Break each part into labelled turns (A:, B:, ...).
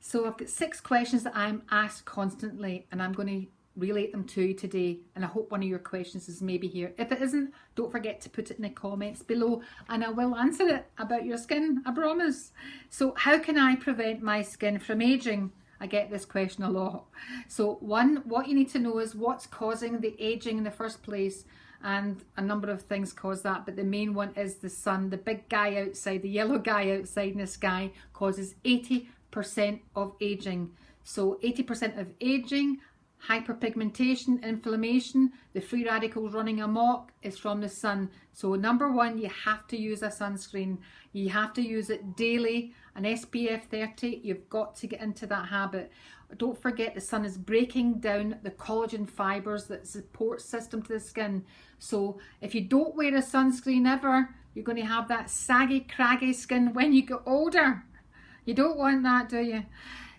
A: So I've got 6 questions that I'm asked constantly, and I'm going to relate them to you today, and I hope one of your questions is maybe here. If it isn't, don't forget to put it in the comments below and I will answer it about your skin, I promise. So how can I prevent my skin from aging? I get this question a lot. So one, what you need to know is what's causing the aging in the first place, and a number of things cause that, but the main one is the sun. The big guy outside, the yellow guy outside in the sky, causes 80% of aging. So 80% of aging, hyperpigmentation, inflammation, the free radicals running amok is from the sun. So number one, you have to use a sunscreen. You have to use it daily, an SPF 30. You've got to get into that habit. Don't forget, the sun is breaking down the collagen fibers that support system to the skin. So if you don't wear a sunscreen ever, you're going to have that saggy, craggy skin when you get older. You don't want that, do you?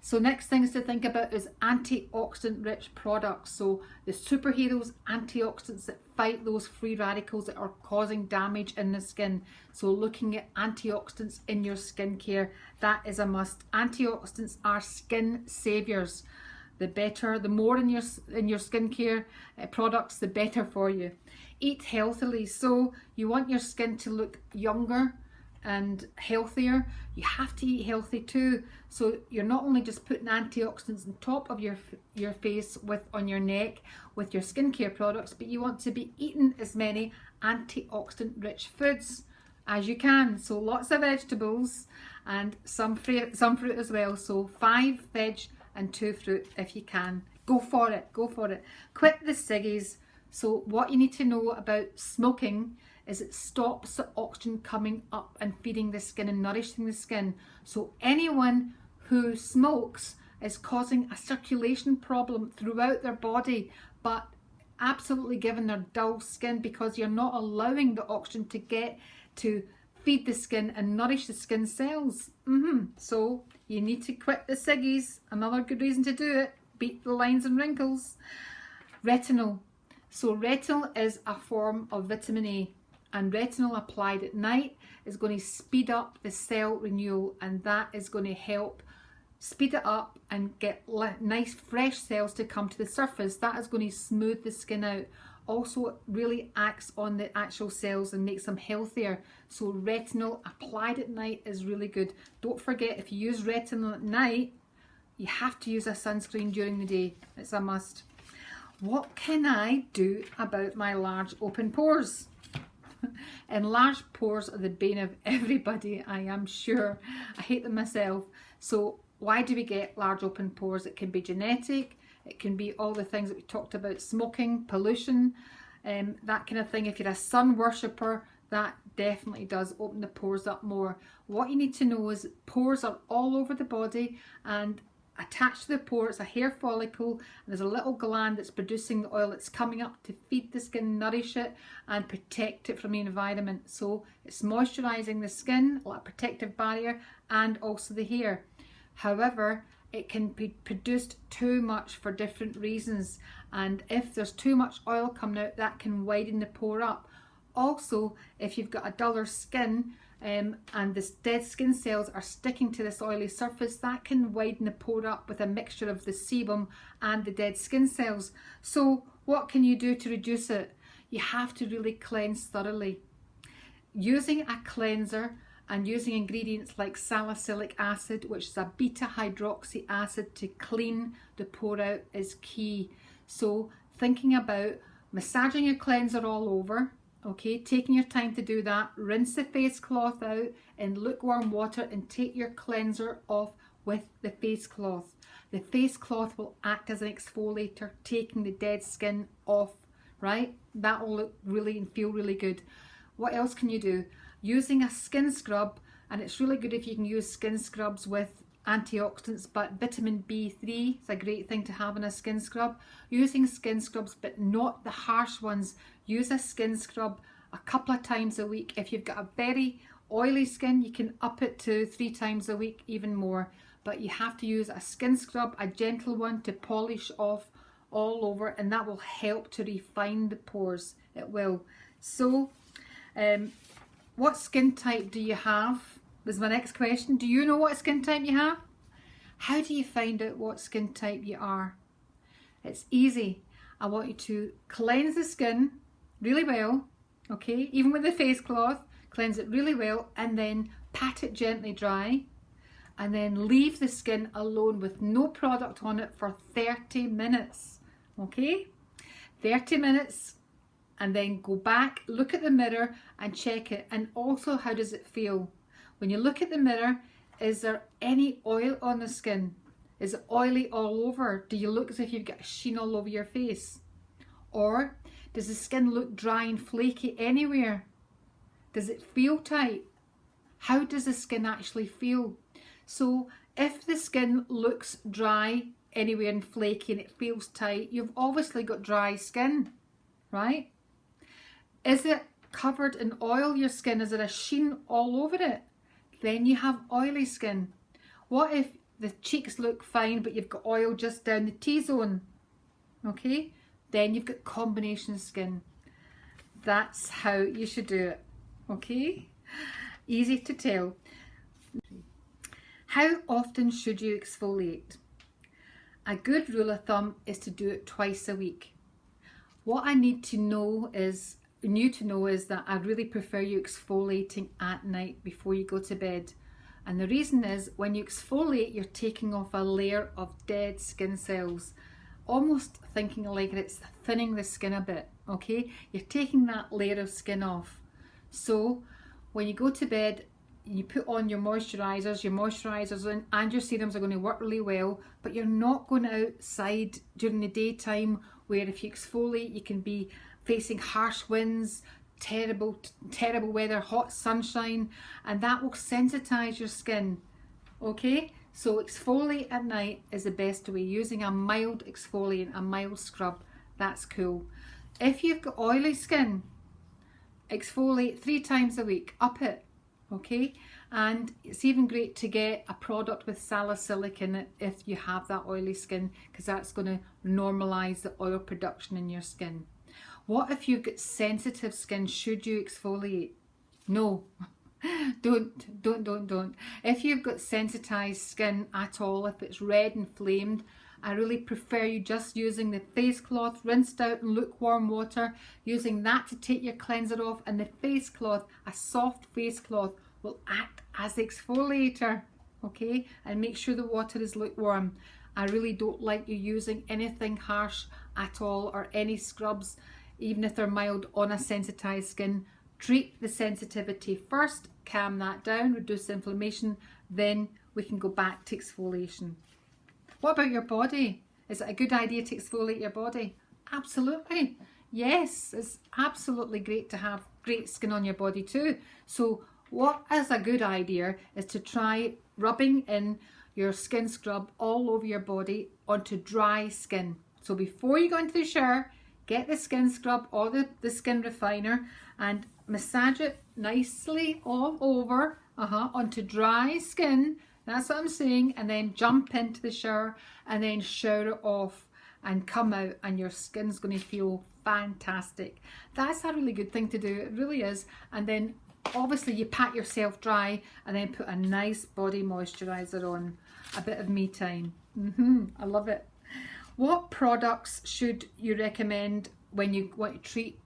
A: So next things to think about is antioxidant rich products. So the superheroes, antioxidants that fight those free radicals that are causing damage in the skin. So looking at antioxidants in your skincare, that is a must. Antioxidants are skin saviors. The better, the more in your skincare products, the better for you. Eat healthily. So you want your skin to look younger and healthier. You have to eat healthy too. So you're not only just putting antioxidants on top of your face on your neck with your skincare products, but you want to be eating as many antioxidant rich foods as you can. So lots of vegetables and some fruit as well. So 5 veg and 2 fruit if you can. Go for it, go for it. Quit the ciggies. So what you need to know about smoking is it stops the oxygen coming up and feeding the skin and nourishing the skin. So anyone who smokes is causing a circulation problem throughout their body, but absolutely giving their dull skin because you're not allowing the oxygen to get to feed the skin and nourish the skin cells. So you need to quit the ciggies. Another good reason to do it, beat the lines and wrinkles. Retinol. So retinol is a form of vitamin A, and retinol applied at night is going to speed up the cell renewal, and that is going to help speed it up and get nice fresh cells to come to the surface. That is going to smooth the skin out. Also, it really acts on the actual cells and makes them healthier. So retinol applied at night is really good. Don't forget, if you use retinol at night, you have to use a sunscreen during the day. It's a must. What can I do about my large open pores? Enlarged pores are the bane of everybody, I am sure. I hate them myself. So why do we get large open pores? It can be genetic, it can be all the things that we talked about, smoking, pollution, that kind of thing. If you're a sun worshipper, that definitely does open the pores up more. What you need to know is pores are all over the body, and attached to the pore, it's a hair follicle, and there's a little gland that's producing the oil that's coming up to feed the skin, nourish it, and protect it from the environment. So it's moisturizing the skin, like a protective barrier, and also the hair. However, it can be produced too much for different reasons, and if there's too much oil coming out, that can widen the pore up. Also, if you've got a duller skin, and the dead skin cells are sticking to this oily surface, that can widen the pore up with a mixture of the sebum and the dead skin cells. So what can you do to reduce it? You have to really cleanse thoroughly. Using a cleanser and using ingredients like salicylic acid, which is a beta hydroxy acid, to clean the pore out is key. So thinking about massaging your cleanser all over, okay, taking your time to do that. Rinse the face cloth out in lukewarm water and take your cleanser off with the face cloth. The face cloth will act as an exfoliator, taking the dead skin off, right? That will look really and feel really good. What else can you do? Using a skin scrub, and it's really good if you can use skin scrubs with antioxidants, but vitamin B3 is a great thing to have in a skin scrub. Using skin scrubs, but not the harsh ones. Use a skin scrub a couple of times a week. If you've got a very oily skin, you can up it to 3 times a week, even more. But you have to use a skin scrub, a gentle one, to polish off all over, and that will help to refine the pores. It will. So what skin type do you have? This is my next question. Do you know what skin type you have? How do you find out what skin type you are? It's easy. I want you to cleanse the skin really well, okay? Even with the face cloth, cleanse it really well and then pat it gently dry and then leave the skin alone with no product on it for 30 minutes, okay? 30 minutes and then go back, look at the mirror and check it. And also, how does it feel? When you look at the mirror, is there any oil on the skin? Is it oily all over? Do you look as if you've got a sheen all over your face? Or does the skin look dry and flaky anywhere? Does it feel tight? How does the skin actually feel? So if the skin looks dry anywhere and flaky and it feels tight, you've obviously got dry skin, right? Is it covered in oil, your skin? Is there a sheen all over it? Then you have oily skin. What if the cheeks look fine but you've got oil just down the T-zone? Okay, then you've got combination skin. That's how you should do it, okay? Easy to tell. How often should you exfoliate? A good rule of thumb is to do it twice a week. What I need to know is, that I really prefer you exfoliating at night before you go to bed. And the reason is, when you exfoliate, you're taking off a layer of dead skin cells, almost thinking like it's thinning the skin a bit, okay? You're taking that layer of skin off. So when you go to bed, you put on your moisturisers and your serums are going to work really well, but you're not going outside during the daytime where if you exfoliate you can be facing harsh winds, terrible weather, hot sunshine, and that will sensitise your skin, okay? So exfoliate at night is the best way, using a mild exfoliant, a mild scrub. That's cool. If you've got oily skin, exfoliate 3 times a week, up it, okay? And it's even great to get a product with salicylic in it if you have that oily skin, because that's going to normalise the oil production in your skin. What if you've got sensitive skin? Should you exfoliate? No. Don't. If you've got sensitized skin at all, if it's red and flamed, I really prefer you just using the face cloth rinsed out in lukewarm water, using that to take your cleanser off, and the face cloth, a soft face cloth, will act as the exfoliator, okay? And make sure the water is lukewarm. I really don't like you using anything harsh at all, or any scrubs, even if they're mild, on a sensitized skin. Treat the sensitivity first, calm that down, reduce the inflammation, then we can go back to exfoliation. What about your body? Is it a good idea to exfoliate your body? Absolutely. Yes, it's absolutely great to have great skin on your body too. So what is a good idea is to try rubbing in your skin scrub all over your body onto dry skin. So before you go into the shower, get the skin scrub or the skin refiner and massage it nicely all over onto dry skin. That's what I'm saying. And then jump into the shower and then shower it off and come out, and your skin's going to feel fantastic. That's a really good thing to do. It really is. And then obviously you pat yourself dry and then put a nice body moisturiser on. A bit of me time. I love it. What products should you recommend when you want to treat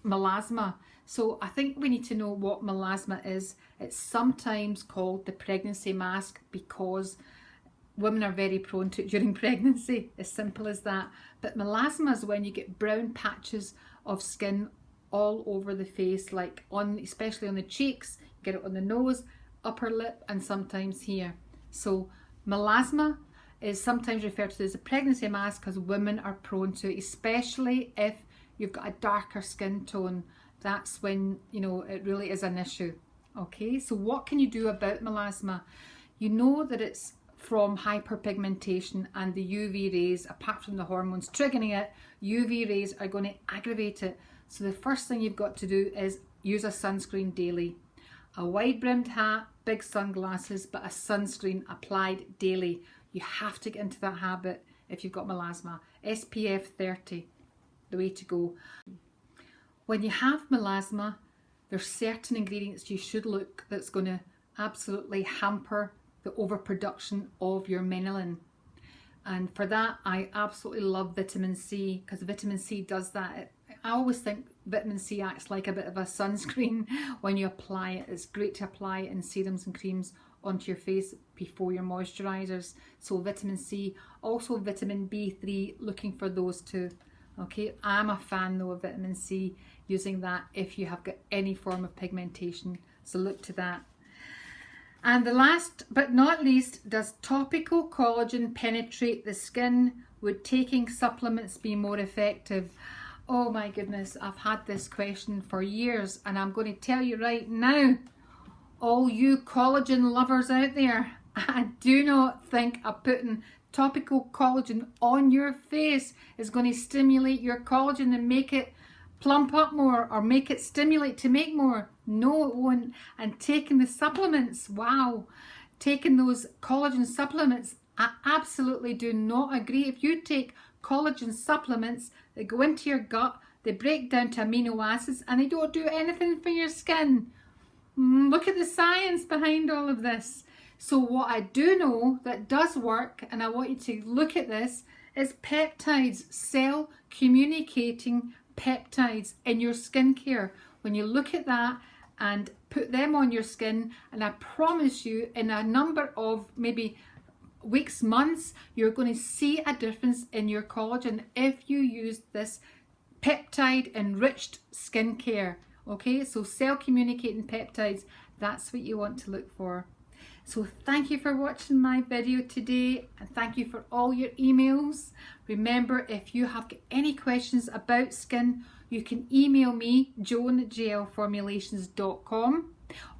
A: melasma? So I think we need to know what melasma is. It's sometimes called the pregnancy mask because women are very prone to it during pregnancy, as simple as that. But melasma is when you get brown patches of skin all over the face, like especially on the cheeks, you get it on the nose, upper lip, and sometimes here. So melasma is sometimes referred to as a pregnancy mask because women are prone to it, especially if you've got a darker skin tone. That's when, you know, it really is an issue. Okay, so what can you do about melasma? You know that it's from hyperpigmentation, and the UV rays, apart from the hormones triggering it, UV rays are going to aggravate it. So the first thing you've got to do is use a sunscreen daily. A wide brimmed hat, big sunglasses, but a sunscreen applied daily. You have to get into that habit if you've got melasma. SPF 30, the way to go. When you have melasma, there's certain ingredients you should look that's going to absolutely hamper the overproduction of your melanin. And for that, I absolutely love vitamin C, because vitamin C does that. I always think vitamin C acts like a bit of a sunscreen when you apply it. It's great to apply it in serums and creams onto your face before your moisturizers. So vitamin C, also vitamin B3, looking for those too. Okay, I'm a fan though of vitamin C, using that if you have got any form of pigmentation. So look to that. And the last but not least, does topical collagen penetrate the skin? Would taking supplements be more effective? Oh my goodness, I've had this question for years, and I'm going to tell you right now, all you collagen lovers out there, I do not think putting topical collagen on your face is going to stimulate your collagen and make it plump up more, or make it stimulate to make more. No, it won't. And taking the supplements, wow, taking those collagen supplements, I absolutely do not agree. If you take collagen supplements, they go into your gut, they break down to amino acids, and they don't do anything for your skin. Look at the science behind all of this. So what I do know that does work, and I want you to look at this, is peptides, cell communicating peptides in your skincare. When you look at that and put them on your skin, and I promise you, in a number of maybe weeks, months, you're going to see a difference in your collagen if you use this peptide enriched skincare. Okay, so cell communicating peptides, that's what you want to look for. So thank you for watching my video today, and thank you for all your emails. Remember, if you have any questions about skin, you can email me, joan@jlformulations.com,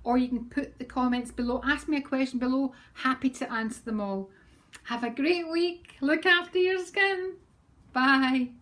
A: or you can put the comments below, ask me a question below, happy to answer them all. Have a great week, look after your skin, bye.